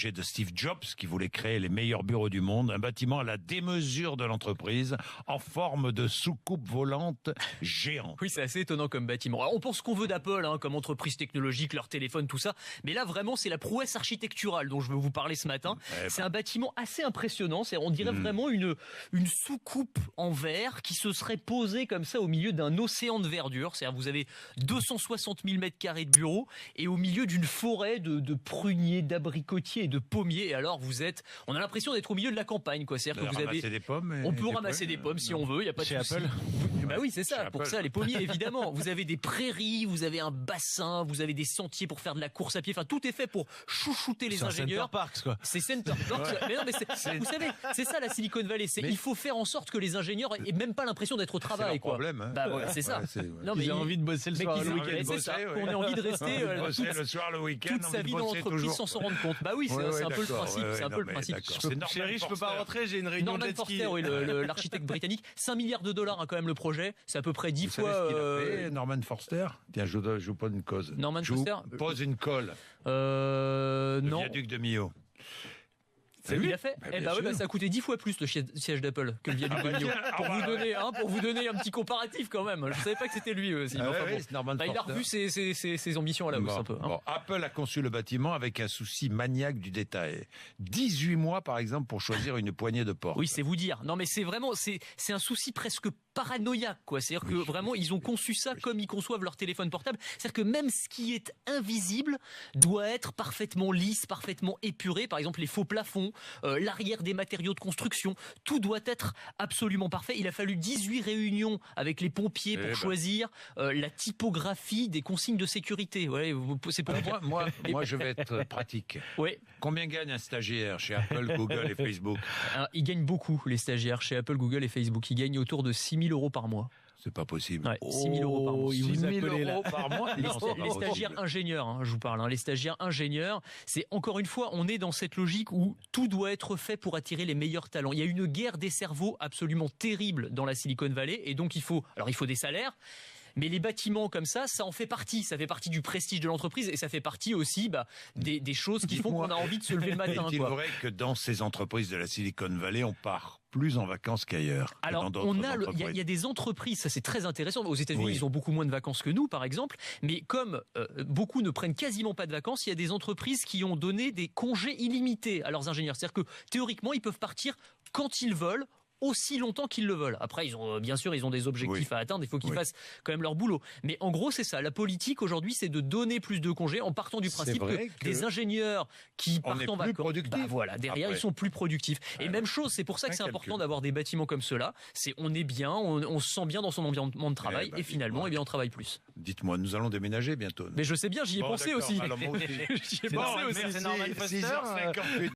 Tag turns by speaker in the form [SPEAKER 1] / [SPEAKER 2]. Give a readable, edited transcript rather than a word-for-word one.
[SPEAKER 1] projet de Steve Jobs qui voulait créer les meilleurs bureaux du monde, un bâtiment à la démesure de l'entreprise en forme de soucoupe volante géante.
[SPEAKER 2] Oui, c'est assez étonnant comme bâtiment. Alors, on pense qu'on veut d'Apple, comme entreprise technologique, leur téléphone, tout ça. Mais là, vraiment, c'est la prouesse architecturale dont je veux vous parler ce matin. C'est un bâtiment assez impressionnant. On dirait vraiment une soucoupe en verre qui se serait posée comme ça au milieu d'un océan de verdure. C'est-à-dire, vous avez 260 000 mètres carrés de bureaux et au milieu d'une forêt de pruniers, d'abricotiers et de pommiers. Et alors, on a l'impression d'être au milieu de la campagne, quoi. C'est-à-dire que vous avez
[SPEAKER 1] des pommes.
[SPEAKER 2] On peut ramasser des pommes si on veut. Il y a pas de souci.
[SPEAKER 3] Apple.
[SPEAKER 2] Bah oui, c'est ça.
[SPEAKER 1] Chez
[SPEAKER 2] Pour
[SPEAKER 1] Apple.
[SPEAKER 2] ça, les pommiers, évidemment. Vous avez des prairies, vous avez un bassin, vous avez des sentiers pour faire de la course à pied. Enfin, tout est fait pour chouchouter les ingénieurs.
[SPEAKER 3] Center Parks, quoi.
[SPEAKER 2] C'est Center Parks. Mais non, mais vous savez, c'est ça la Silicon Valley. Il faut faire en sorte que les ingénieurs aient même pas l'impression d'être au travail,
[SPEAKER 1] leur
[SPEAKER 2] quoi.
[SPEAKER 1] problème, hein.
[SPEAKER 2] Bah ouais, c'est ça.
[SPEAKER 1] Non,
[SPEAKER 3] Ils ont envie de bosser le
[SPEAKER 2] mais
[SPEAKER 3] soir,
[SPEAKER 2] qu'ils
[SPEAKER 3] le
[SPEAKER 2] ont
[SPEAKER 3] week-end.
[SPEAKER 2] envie de bosser, qu'on ait envie de rester
[SPEAKER 1] le soir, le week-end,
[SPEAKER 2] toute sa vie dans l'entreprise sans s'en rendre compte. Bah oui, c'est un peu le principe. C'est un peu le principe.
[SPEAKER 3] Chérie, je peux pas rentrer, j'ai une réunion de
[SPEAKER 2] Norman
[SPEAKER 3] jet ski.
[SPEAKER 2] Foster, oui, l'architecte britannique, 5 milliards de dollars quand même le projet, c'est à peu près 10
[SPEAKER 1] Vous savez
[SPEAKER 2] fois.
[SPEAKER 1] ce qu'il a fait, Norman Forster? Tiens, je vous pose une cause.
[SPEAKER 2] Norman
[SPEAKER 1] Je vous
[SPEAKER 2] Foster
[SPEAKER 1] pose une colle.
[SPEAKER 2] Non.
[SPEAKER 1] Le viaduc de Millau.
[SPEAKER 2] C'est lui qui l'a fait.
[SPEAKER 1] Bah, bien sûr.
[SPEAKER 2] Ça a coûté 10 fois plus le siège d'Apple que le viaduc de Millau. Pour vous donner un petit comparatif quand même. Je savais pas que c'était lui aussi.
[SPEAKER 1] Ah
[SPEAKER 2] Enfin,
[SPEAKER 1] ouais,
[SPEAKER 2] bon.
[SPEAKER 1] c'est Norman
[SPEAKER 2] Il a
[SPEAKER 1] Foster.
[SPEAKER 2] revu ses ambitions à la hausse un peu.
[SPEAKER 1] Bon, Apple a conçu le bâtiment avec un souci maniaque du détail. 18 mois, par exemple, pour choisir une poignée de porte.
[SPEAKER 2] Oui, c'est vous dire. Non, mais c'est vraiment, c'est un souci presque paranoïaque, quoi. C'est-à-dire que vraiment, ils ont conçu ça comme ils conçoivent leur téléphone portable. C'est-à-dire que même ce qui est invisible doit être parfaitement lisse, parfaitement épuré. Par exemple, les faux plafonds, l'arrière des matériaux de construction, tout doit être absolument parfait. Il a fallu 18 réunions avec les pompiers pour choisir la typographie des consignes de sécurité. Ouais, c'est pour
[SPEAKER 1] Moi, je vais être pratique.
[SPEAKER 2] Ouais.
[SPEAKER 1] Combien gagne un stagiaire chez Apple, Google et Facebook?
[SPEAKER 2] Alors, ils gagnent beaucoup, les stagiaires chez Apple, Google et Facebook. Ils gagnent autour de 6 000 € par mois.
[SPEAKER 1] C'est pas possible.
[SPEAKER 2] Ouais, 6 000 € par mois.
[SPEAKER 3] 6 000 €
[SPEAKER 1] par mois.
[SPEAKER 2] Les stagiaires ingénieurs, je vous parle. Les stagiaires ingénieurs, c'est encore une fois, on est dans cette logique où tout doit être fait pour attirer les meilleurs talents. Il y a une guerre des cerveaux absolument terrible dans la Silicon Valley, et donc il faut des salaires. Mais les bâtiments comme ça en fait partie. Ça fait partie du prestige de l'entreprise et ça fait partie aussi des choses qui font qu'on a envie de se lever le matin.
[SPEAKER 1] Est-il vrai que dans ces entreprises de la Silicon Valley, on part plus en vacances qu'ailleurs?
[SPEAKER 2] Alors, il y a des entreprises, ça c'est très intéressant. Aux États-Unis,
[SPEAKER 1] Oui.
[SPEAKER 2] ils ont beaucoup moins de vacances que nous, par exemple. Mais comme beaucoup ne prennent quasiment pas de vacances, il y a des entreprises qui ont donné des congés illimités à leurs ingénieurs. C'est-à-dire que théoriquement, ils peuvent partir quand ils veulent, aussi longtemps qu'ils le veulent. Après, ils ont des objectifs à atteindre, il faut qu'ils fassent quand même leur boulot. Mais en gros, c'est ça. La politique aujourd'hui, c'est de donner plus de congés en partant du principe que des ingénieurs qui partent en vacances, derrière ils sont plus productifs. Et même chose, c'est pour ça que c'est important d'avoir des bâtiments comme ceux-là. On est bien, on se sent bien dans son environnement de travail et finalement, on travaille plus.
[SPEAKER 1] Dites-moi, nous allons déménager bientôt.
[SPEAKER 2] Mais je sais bien, j'y ai pensé aussi.
[SPEAKER 1] Alors moi aussi.
[SPEAKER 2] J'y ai pensé aussi.
[SPEAKER 3] Merci Norman Foster.
[SPEAKER 1] 6h58.